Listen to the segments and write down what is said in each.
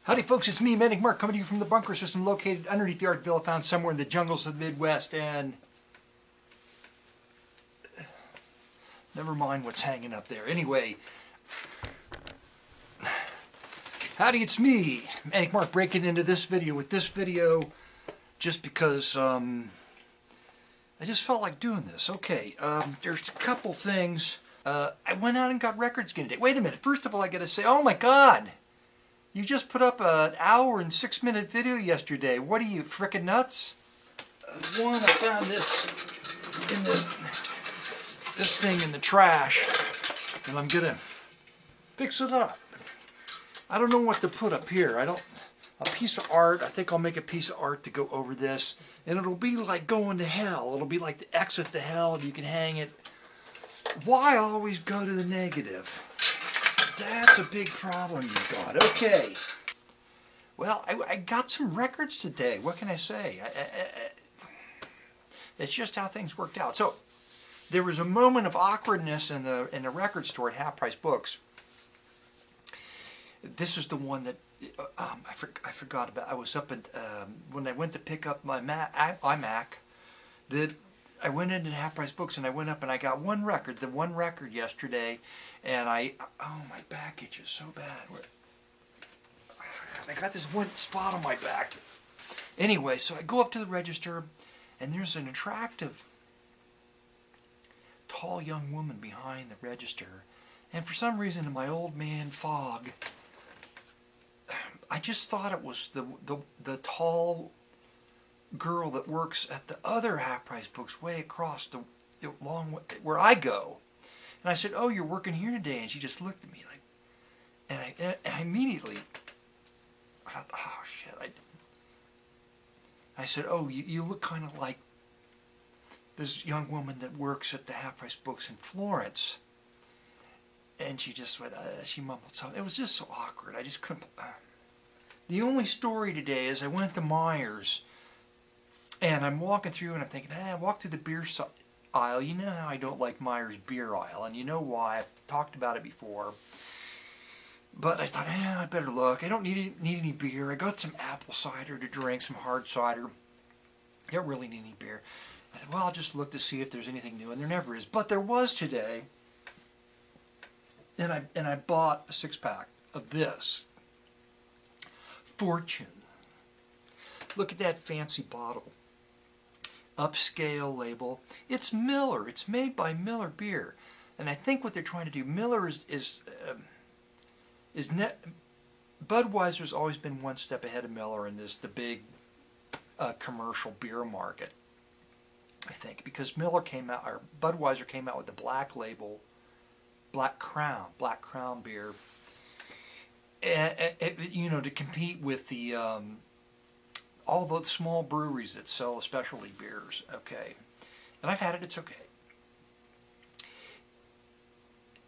Howdy folks, it's me, Manic Mark, coming to you from the bunker system located underneath the Art Villa, found somewhere in the jungles of the Midwest, and never mind what's hanging up there. Anyway, howdy, it's me, Manic Mark, breaking into this video with this video just because I just felt like doing this. Okay, there's a couple things. I went out and got records again today. Wait a minute, first of all I gotta say, oh my god! You just put up an hour and 6-minute video yesterday. What are you, frickin' nuts? One, I found this in this thing in the trash, and I'm gonna fix it up. I don't know what to put up here. A piece of art. I think I'll make a piece of art to go over this, and it'll be like going to hell. It'll be like the exit to hell, and you can hang it. Why always go to the negative? That's a big problem you've got. Okay. Well, I got some records today. What can I say? It's just how things worked out. So, there was a moment of awkwardness in the record store at Half Price Books. This is the one that I forgot about. I was up at when I went to pick up my iMac. I went into Half Price Books and I went up and I got one record, the one record yesterday, and oh, my back itches so bad. I got this one spot on my back. Anyway, so I go up to the register and there's an attractive, tall young woman behind the register, and for some reason in my old man fog, I just thought it was the tall girl that works at the other Half Price Books way across the long way where I go. And I said, "Oh, you're working here today?" And she just looked at me like, and I immediately, I thought, "Oh shit!" I said, "Oh, you look kind of like this young woman that works at the Half Price Books in Florence." And she just went, she mumbled something. It was just so awkward. I just couldn't. The only story today is I went to Myers. And I'm walking through and I'm thinking, I walk through the beer aisle. You know how I don't like Myers beer aisle, and you know why. I've talked about it before. But I thought, I better look. I don't need any beer. I got some apple cider to drink, some hard cider. I don't really need any beer. I thought, well, I'll just look to see if there's anything new, and there never is. But there was today, and I bought a 6-pack of this. Fortune. Look at that fancy bottle. Upscale label. It's Miller. It's made by Miller Beer, and I think what they're trying to do. Miller Budweiser's always been one step ahead of Miller in the big commercial beer market. I think because Miller came out, or Budweiser came out with the black label, Black Crown beer, you know, to compete with the all the small breweries that sell specialty beers. Okay, and I've had it. It's okay.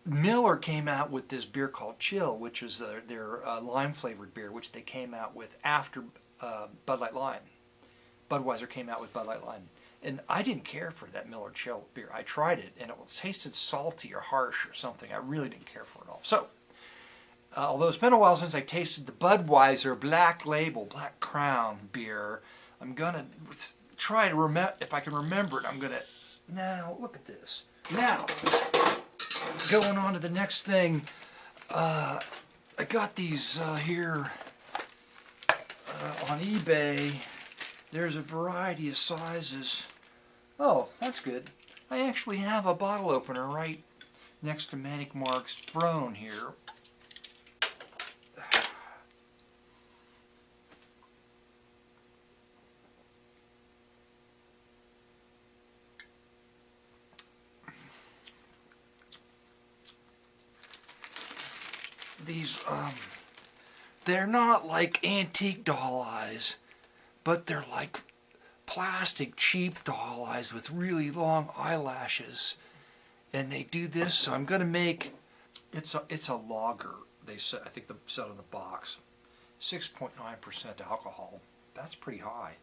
Miller came out with this beer called Chill, which is their lime-flavored beer, which they came out with after Bud Light Lime. Budweiser came out with Bud Light Lime. And I didn't care for that Miller Chill beer. I tried it, and it tasted salty or harsh or something. I really didn't care for it all. So, although it's been a while since I tasted the Budweiser Black Label, Black Crown beer, I'm going to try to remember, if I can remember it, I'm going to, now, look at this. Now, going on to the next thing, I got these here on eBay. There's a variety of sizes. Oh, that's good. I actually have a bottle opener right next to Manic Mark's throne here. These, they're not like antique doll eyes, but they're like plastic cheap doll eyes with really long eyelashes. And they do this, so I'm going to make, it's a lager, they said, I think they said on the box. 6.9% alcohol. That's pretty high.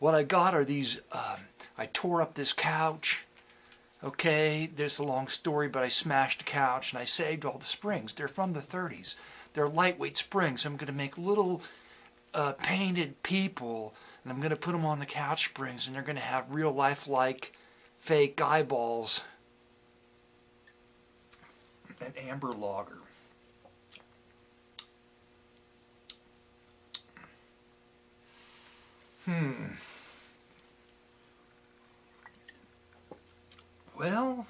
What I got are these, I tore up this couch Okay, there's a long story, but I smashed a couch and I saved all the springs. They're from the 30s. They're lightweight springs. I'm going to make little painted people, and I'm going to put them on the couch springs, and they're going to have real life-like fake eyeballs. An amber lager. Well,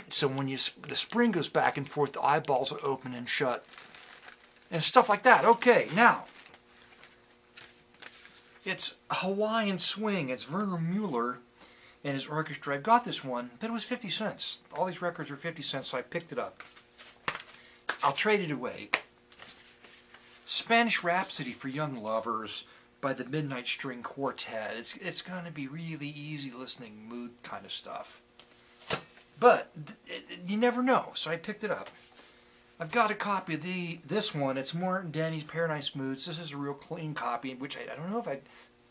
so when the spring goes back and forth, the eyeballs will open and shut, and stuff like that. Okay, now it's Hawaiian Swing. It's Werner Mueller and his orchestra. I got this one, but it was 50 cents. All these records are 50 cents, so I picked it up. I'll trade it away. Spanish Rhapsody for Young Lovers by the Midnight String Quartet. It's going to be really easy listening, mood kind of stuff. But you never know, so I picked it up. I've got a copy of this one. It's Martin Denny's Paradise Moods. This is a real clean copy, which I don't know if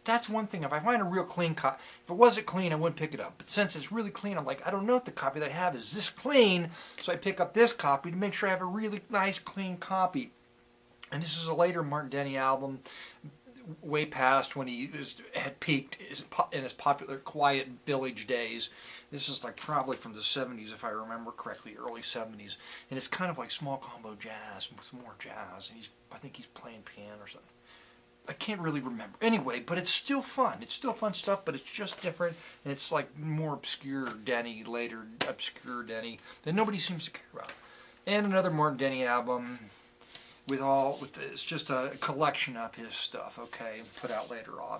that's one thing. If I find a real clean copy, if it wasn't clean, I wouldn't pick it up. But since it's really clean, I'm like, I don't know if the copy that I have is this clean, so I pick up this copy to make sure I have a really nice, clean copy. And this is a later Martin Denny album, way past when he had peaked in his popular Quiet Village days. This is like probably from the 70s, if I remember correctly, early 70s. And it's kind of like small combo jazz, with more jazz. And I think he's playing piano or something. I can't really remember. Anyway, but it's still fun. It's still fun stuff, but it's just different. And it's like more obscure Denny, later obscure Denny, that nobody seems to care about. And another Martin Denny album it's just a collection of his stuff, okay, put out later on.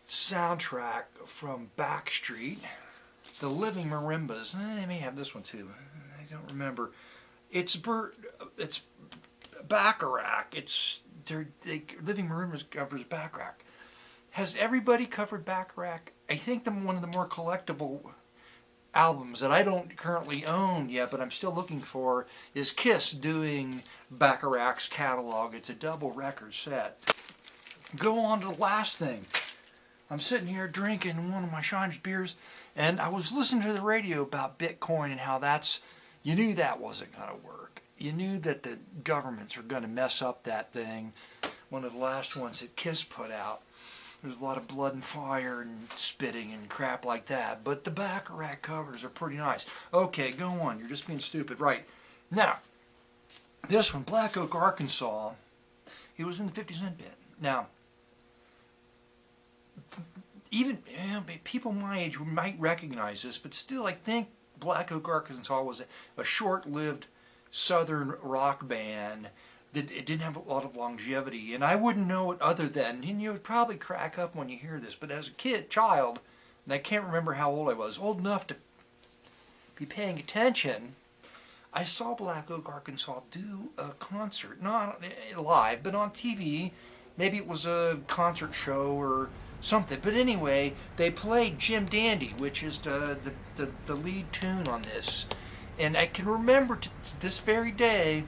Soundtrack from Backstreet, The Living Marimbas. I may have this one too. I don't remember. It's Bacharach. Living Marimbas covers Bacharach. Has everybody covered Bacharach? I think one of the more collectible albums that I don't currently own yet, but I'm still looking for, is Kiss doing Bacharach's catalog. It's a double record set. Go on to the last thing. I'm sitting here drinking one of my Shine's beers, and I was listening to the radio about Bitcoin and how you knew that wasn't going to work. You knew that the governments were going to mess up that thing. One of the last ones that Kiss put out. There's a lot of blood and fire and spitting and crap like that. But the Bacharach covers are pretty nice. Okay, go on. You're just being stupid. Right. Now, this one, Black Oak, Arkansas, he was in the 50 Cent band. Now, even people my age might recognize this, but still I think Black Oak, Arkansas was a short-lived southern rock band. It didn't have a lot of longevity, and I wouldn't know it other than, and you would probably crack up when you hear this, but as a child, and I can't remember how old I was, old enough to be paying attention, I saw Black Oak, Arkansas do a concert, not live, but on TV. Maybe it was a concert show or something, but anyway, they played Jim Dandy, which is the lead tune on this, and I can remember to this very day,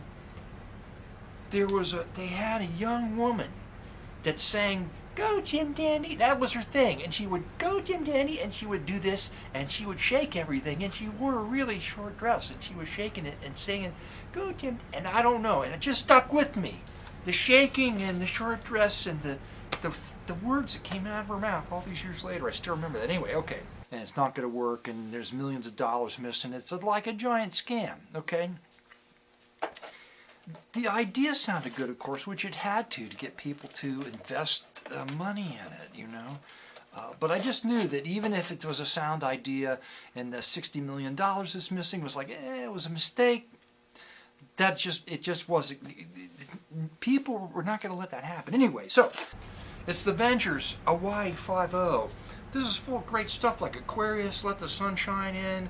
they had a young woman that sang, "Go Jim Dandy." That was her thing. And she would go Jim Dandy, and she would do this, and she would shake everything. And she wore a really short dress, and she was shaking it and singing, "Go Jim." And I don't know, and it just stuck with me. The shaking and the short dress and the words that came out of her mouth all these years later. I still remember that. Anyway, okay. And it's not going to work, and there's millions of dollars missing. It's like a giant scam, okay? The idea sounded good, of course, which it had to get people to invest money in it, you know. But I just knew that even if it was a sound idea and the $60 million that's missing was like, it was a mistake, it just wasn't. People were not going to let that happen. Anyway, so it's the Ventures, Hawaii 5-0. This is full of great stuff like Aquarius, Let the Sun Shine In.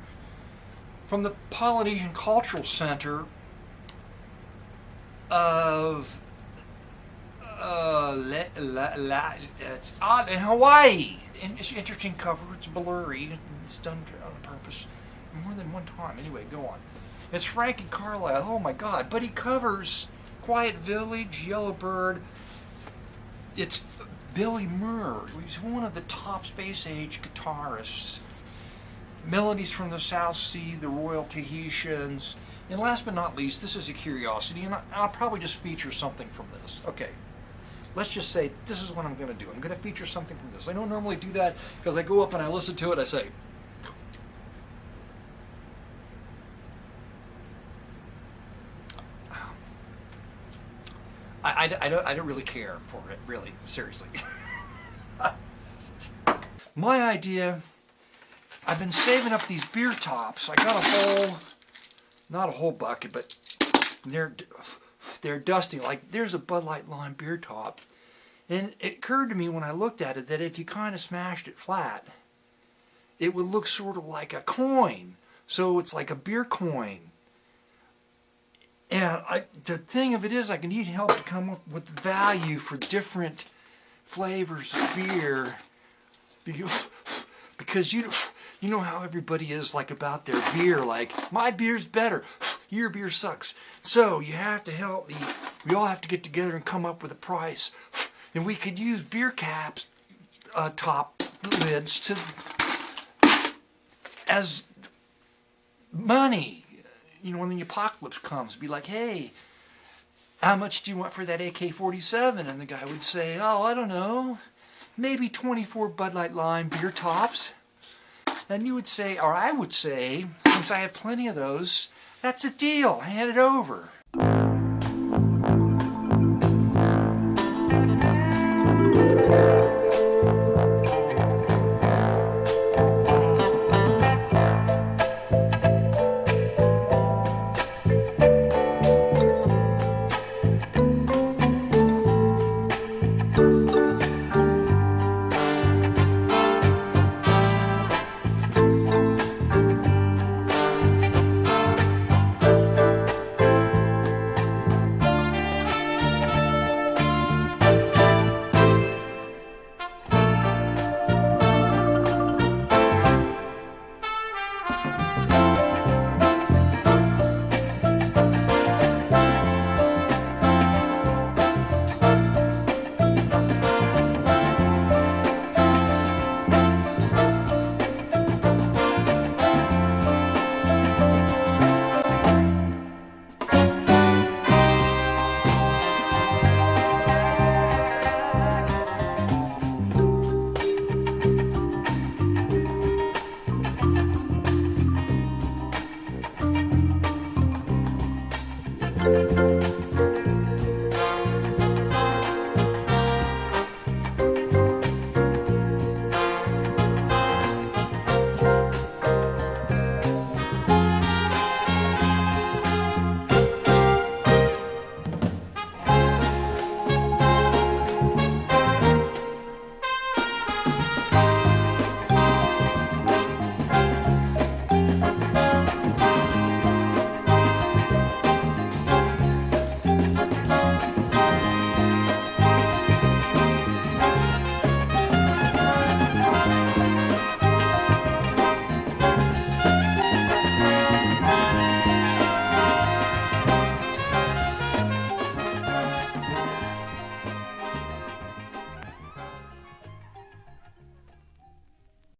From the Polynesian Cultural Center of it's odd in Hawaii. Interesting cover. It's blurry. It's done on purpose more than one time. Anyway, go on. It's Frankie Carlisle. Oh my God! But he covers Quiet Village, Yellowbird. It's Billy Moore. He's one of the top space age guitarists. Melodies from the South Sea, the Royal Tahitians, and last but not least, this is a curiosity, and I'll probably just feature something from this. Okay, let's just say this is what I'm going to do. I'm going to feature something from this. I don't normally do that because I go up and I listen to it, I say, I don't really care for it, really, seriously. My idea, I've been saving up these beer tops. I got a whole, not a whole bucket, but they're dusty. Like, there's a Bud Light Lime beer top. And it occurred to me when I looked at it that if you kind of smashed it flat, it would look sort of like a coin. So it's like a beer coin. And the thing of it is, I can need help to come up with value for different flavors of beer. Because you know how everybody is like about their beer, like, my beer's better, your beer sucks. So you have to help me. We all have to get together and come up with a price. And we could use beer caps, top lids, as money. You know, when the apocalypse comes, be like, hey, how much do you want for that AK-47? And the guy would say, oh, I don't know, maybe 24 Bud Light Lime beer tops. And you would say, or I would say, since I have plenty of those, that's a deal, hand it over.